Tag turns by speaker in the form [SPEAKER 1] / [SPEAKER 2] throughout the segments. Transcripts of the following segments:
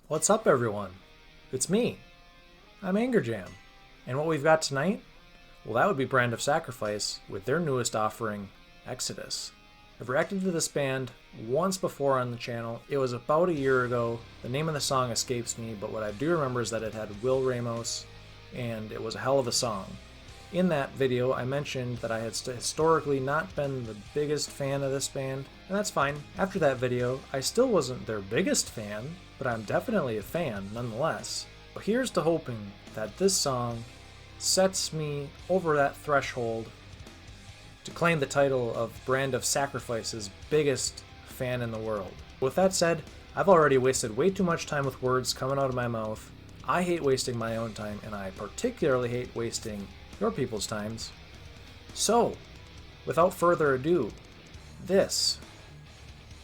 [SPEAKER 1] What's up, everyone? It's me. I'm Angerjam. And what we've got tonight? Well, that would be Brand of Sacrifice with their newest offering, Exodus. I've reacted to this band once before on the channel. It was about a year ago. The name of the song escapes me, but what I do remember is that it had Will Ramos, and it was a hell of a song. In that video, I mentioned that I had historically not been the biggest fan of this band, and that's fine. After that video, I still wasn't their biggest fan, but I'm definitely a fan nonetheless. But here's to hoping that this song sets me over that threshold to claim the title of Brand of Sacrifice's biggest fan in the world. With that said, I've already wasted way too much time with words coming out of my mouth. I hate wasting my own time, and I particularly hate wasting your people's times. So, without further ado, this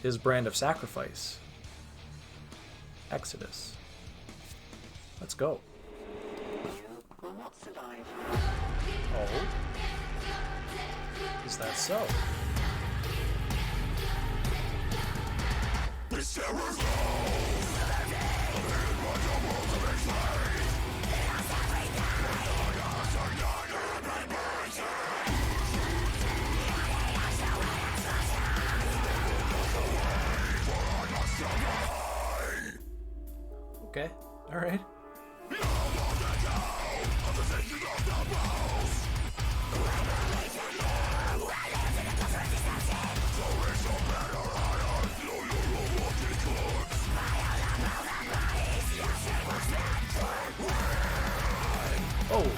[SPEAKER 1] is Brand of Sacrifice, Exodus. Let's go.
[SPEAKER 2] Will not survive.
[SPEAKER 1] Oh, is that so? Okay, all right. Oh.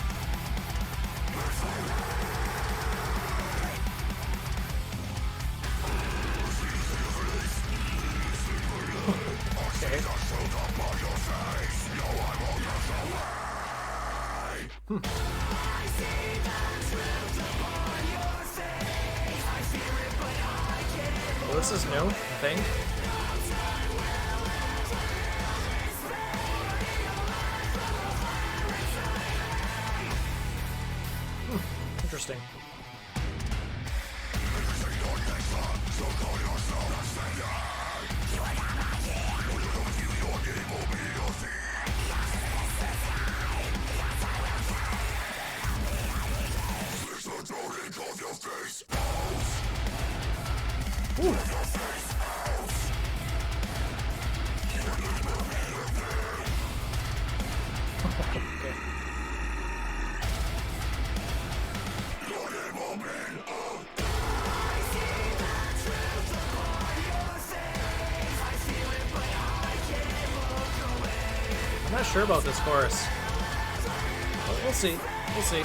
[SPEAKER 1] Okay. Well, this is new, I think. Interesting. Ooh. Okay. I'm not sure about this chorus. But we'll see. We'll see.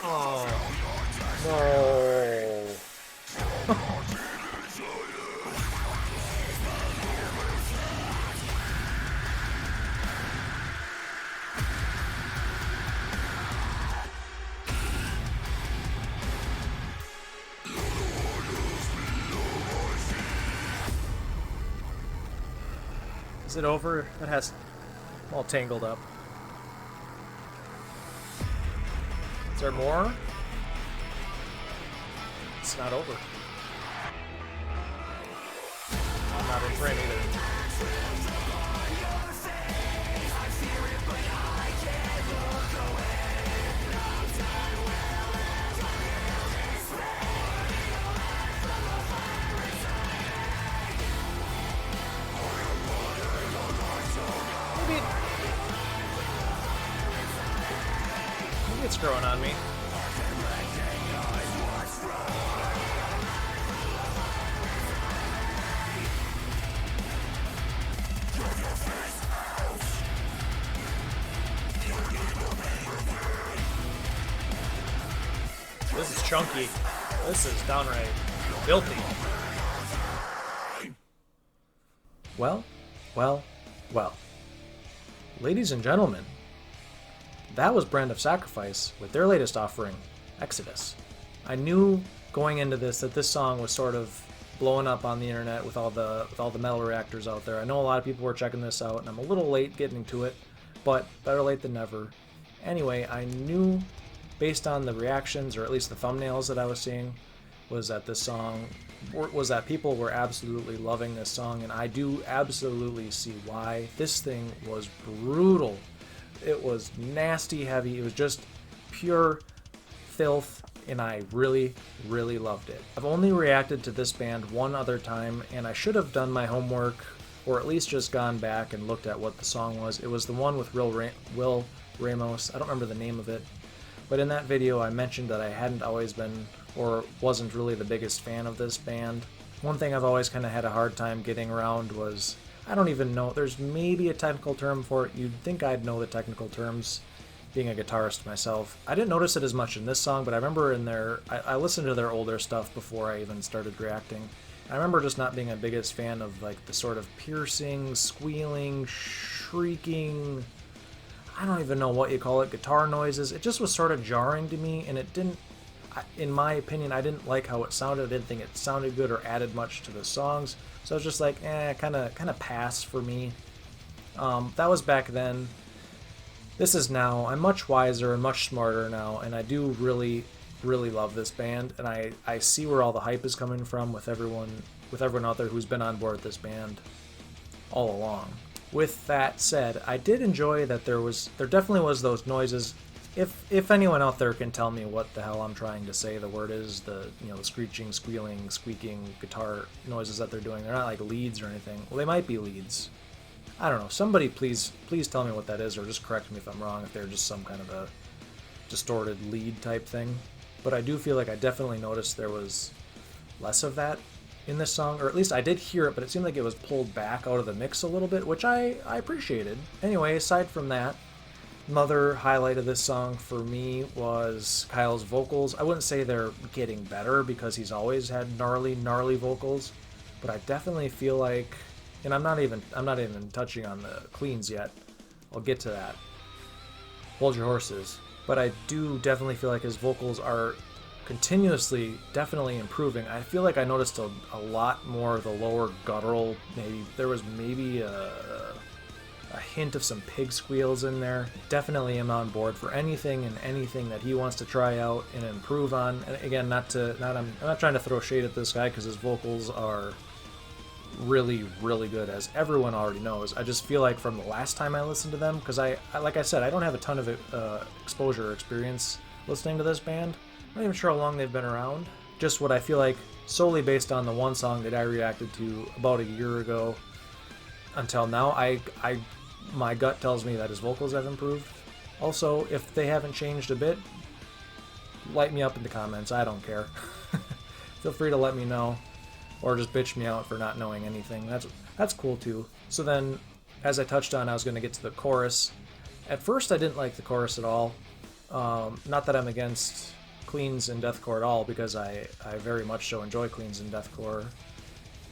[SPEAKER 1] Oh. No. Is it over? It has all tangled up. Is there more? It's not over. I'm not in frame either. Maybe it's growing on me. chunky. This is downright filthy. Well. Ladies and gentlemen, that was Brand of Sacrifice with their latest offering, Exodus. I knew going into this that this song was sort of blowing up on the internet with all the metal reactors out there. I know a lot of people were checking this out, and I'm a little late getting to it, but better late than never. Anyway, I knew based on the reactions, or at least the thumbnails that I was seeing, was that people were absolutely loving this song, and I do absolutely see why. This thing was brutal. It was nasty heavy. It was just pure filth, and I really, really loved it. I've only reacted to this band one other time, and I should have done my homework, or at least just gone back and looked at what the song was. It was the one with Will Ramos. I don't remember the name of it, but in that video I mentioned that I hadn't always been, or wasn't really the biggest fan of this band. One thing I've always kind of had a hard time getting around was, I don't even know, there's maybe a technical term for it. You'd think I'd know the technical terms, being a guitarist myself. I didn't notice it as much in this song, but I remember I listened to their older stuff before I even started reacting. I remember just not being a biggest fan of like the sort of piercing, squealing, shrieking, I don't even know what you call it, guitar noises. It just was sort of jarring to me, and it didn't, in my opinion, I didn't like how it sounded. I didn't think it sounded good or added much to the songs. So I was just like, kind of pass for me. That was back then. This is now. I'm much wiser and much smarter now, and I do really, really love this band, and I see where all the hype is coming from with everyone out there who's been on board with this band all along. With that said, I did enjoy that there definitely was those noises. If anyone out there can tell me what the hell I'm trying to say, the word is the screeching, squealing, squeaking guitar noises that they're doing. They're not like leads or anything. Well, they might be leads. I don't know. Somebody please tell me what that is, or just correct me if I'm wrong, if they're just some kind of a distorted lead type thing. But I do feel like I definitely noticed there was less of that in this song, or at least I did hear it, but it seemed like it was pulled back out of the mix a little bit, which I appreciated. Anyway, aside from that, another highlight of this song for me was Kyle's vocals. I wouldn't say they're getting better because he's always had gnarly vocals, but I definitely feel like, and I'm not even touching on the cleans yet. I'll get to that. Hold your horses. But I do definitely feel like his vocals are continuously definitely improving. I feel like I noticed a lot more of the lower guttural, there was a hint of some pig squeals in there. Definitely am on board for anything that he wants to try out and improve on. And again, I'm not trying to throw shade at this guy because his vocals are really, really good, as everyone already knows. I just feel like from the last time I listened to them, because I like I said, I don't have a ton of exposure or experience listening to this band. I'm not even sure how long they've been around. Just what I feel like, solely based on the one song that I reacted to about a year ago until now, my gut tells me that his vocals have improved. Also, if they haven't changed a bit, light me up in the comments. I don't care. Feel free to let me know, or just bitch me out for not knowing anything. That's cool too. So then, as I touched on, I was going to get to the chorus. At first, I didn't like the chorus at all. Not that I'm against cleans and deathcore at all, because I very much so enjoy cleans and deathcore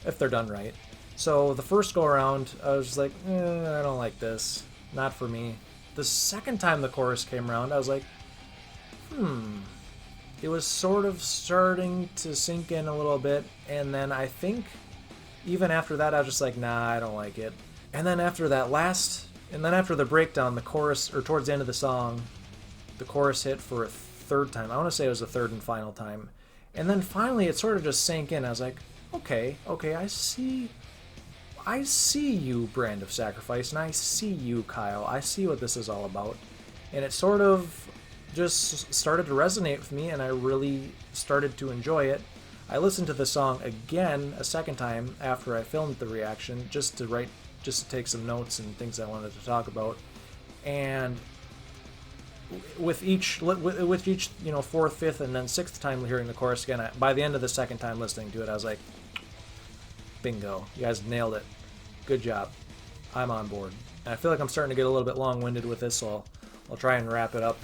[SPEAKER 1] if they're done right. So the first go around, I was just like, I don't like this. Not for me. The second time the chorus came around, I was like, It was sort of starting to sink in a little bit, and then I think even after that, I was just like, nah, I don't like it. And then after after the breakdown, the chorus, or towards the end of the song, the chorus hit for a third time. I want to say it was the third and final time. And then finally, it sort of just sank in. I was like, okay, I see you, Brand of Sacrifice, and I see you, Kyle. I see what this is all about. And it sort of just started to resonate with me, and I really started to enjoy it. I listened to the song again a second time after I filmed the reaction, just to take some notes and things I wanted to talk about. And with each fourth, fifth, and then sixth time hearing the chorus again, by the end of the second time listening to it, I was like, bingo, you guys nailed it. Good job. I'm on board. And I feel like I'm starting to get a little bit long-winded with this, so I'll try and wrap it up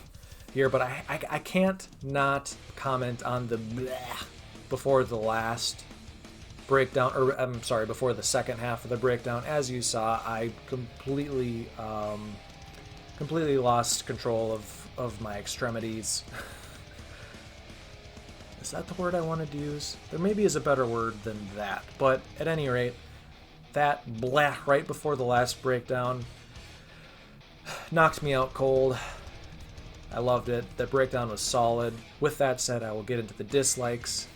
[SPEAKER 1] here, but I can't not comment on the bleh before the last breakdown, or I'm sorry, before the second half of the breakdown. As you saw, I completely lost control of my extremities. Is that the word I wanted to use? There maybe is a better word than that, but at any rate, that blah right before the last breakdown knocked me out cold. I loved it. That breakdown was solid. With that said, I will get into the dislikes.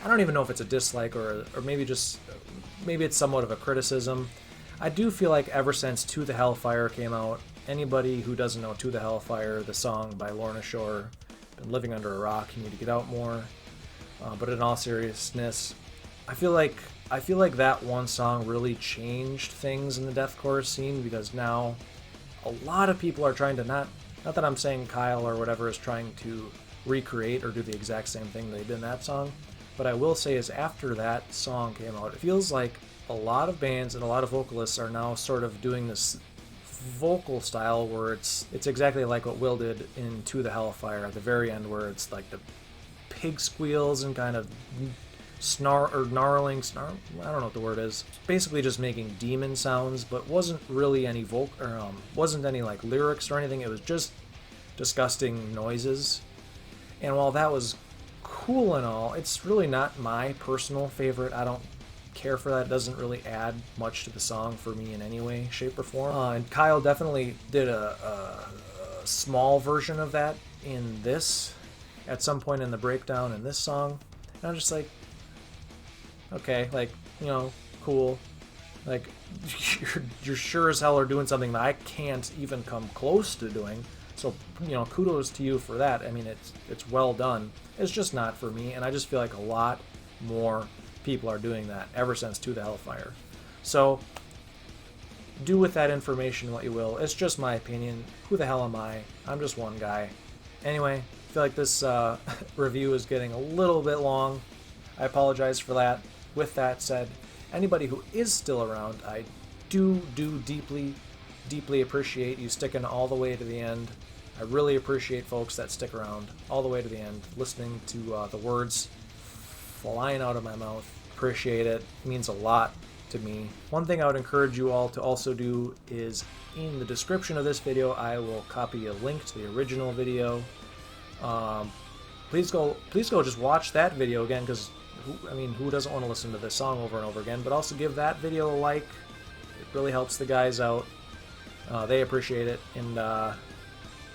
[SPEAKER 1] I don't even know if it's a dislike or maybe it's somewhat of a criticism. I do feel like ever since To the Hellfire came out, anybody who doesn't know To the Hellfire, the song by Lorna Shore, been living under a rock, you need to get out more. But in all seriousness, I feel like that one song really changed things in the deathcore scene, because now a lot of people are trying to not that I'm saying Kyle or whatever is trying to recreate or do the exact same thing they did in that song, but I will say is after that song came out, it feels like a lot of bands and a lot of vocalists are now sort of doing this vocal style where it's exactly like what Will did in To the Hellfire at the very end, where it's like the pig squeals and kind of gnarling, I don't know what the word is. Basically just making demon sounds, but wasn't really any wasn't any like lyrics or anything. It was just disgusting noises. And while that was cool and all, it's really not my personal favorite. I don't care for that. It doesn't really add much to the song for me in any way, shape, or form. And Kyle definitely did a small version of that in this at some point in the breakdown in this song. And I'm just like, okay, like, you know, cool. Like, you're sure as hell are doing something that I can't even come close to doing. So, you know, kudos to you for that. I mean, it's well done. It's just not for me, and I just feel like a lot more people are doing that ever since To the Hellfire. So, do with that information what you will. It's just my opinion. Who the hell am I? I'm just one guy. Anyway, I feel like this review is getting a little bit long. I apologize for that. With that said, anybody who is still around, I do deeply appreciate you sticking all the way to the end. I really appreciate folks that stick around all the way to the end, listening to the words flying out of my mouth. Appreciate it. It means a lot to me. One thing I would encourage you all to also do is in the description of this video, I will copy a link to the original video. Please go just watch that video again, because who doesn't want to listen to this song over and over again? But also give that video a like. It really helps the guys out. They appreciate it. And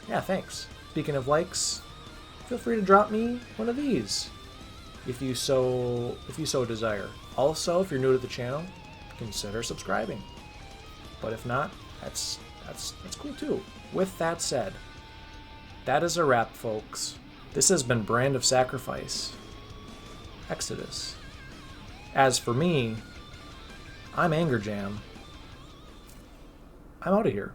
[SPEAKER 1] yeah, thanks. Speaking of likes, feel free to drop me one of these if you so desire. Also, if you're new to the channel, consider subscribing. But if not, that's cool too. With that said, that is a wrap, folks. This has been Brand of Sacrifice, Exodus. As for me, I'm Anger Jam. I'm out of here.